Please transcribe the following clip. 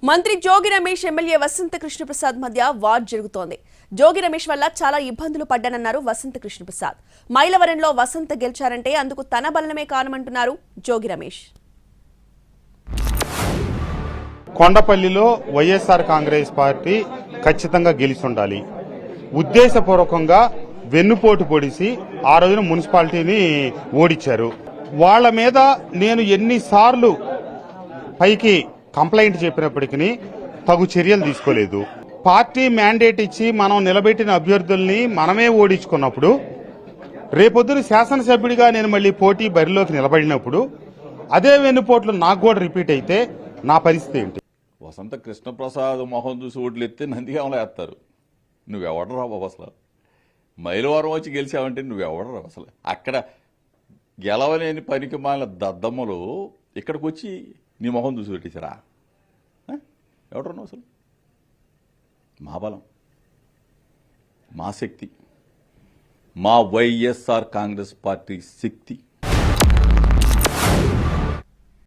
మంత్రి జోగి రమేష్ ఎమ్మెల్యే వసంత కృష్ణప్రసాద్ మధ్య వార్ జరుగుతోంది. జోగి రమేష్ వల్ల చాలా ఇబ్బందులు పడ్డానన్నారు వసంత కృష్ణప్రసాద్. మైలవరంలో వసంత గెలిచారంటే అందుకు తన బలమే కారణమంటున్నారు జోగి రమేష్. కొండపల్లిలో వైఎస్ఆర్ కాంగ్రెస్ పార్టీ ఖచ్చితంగా గెలిచి ఉండాలి. ఉద్దేశపూర్వకంగా వెన్నుపోటు పొడిసి ఆ రోజున మున్సిపాలిటీని ఓడించారు. వాళ్ల మీద నేను ఎన్నిసార్లు పైకి కంప్లైంట్ చెప్పినప్పటికీ తగు చర్యలు తీసుకోలేదు. పార్టీ మ్యాండేట్ ఇచ్చి మనం నిలబెట్టిన అభ్యర్థుల్ని మనమే ఓడించుకున్నప్పుడు రేపొద్దున శాసనసభ్యుడిగా నేను మళ్లీ పోటీ బరిలోకి నిలబడినప్పుడు అదే వెన్నుపోట్లు నాకు కూడా రిపీట్ అయితే నా పరిస్థితి ఏంటి? వసంత కృష్ణప్రసాద్ మొహం చూసి ఓట్లు ఎత్తే నందిగామలో వేస్తారు. నువ్వెవడరా బాబు అసలు? మైలవరం వచ్చి గెలిచావంటే నువ్వెవడరా అసలు? అక్కడ గెలవలేని పనికి మాలిన దద్దమ్మలు ఇక్కడికి వచ్చి నీ మొహం చూసి పెట్టేశారా? ఎవడన్నావు అసలు? మా బలం, మా శక్తి, మా వైఎస్ఆర్ కాంగ్రెస్ పార్టీ శక్తి.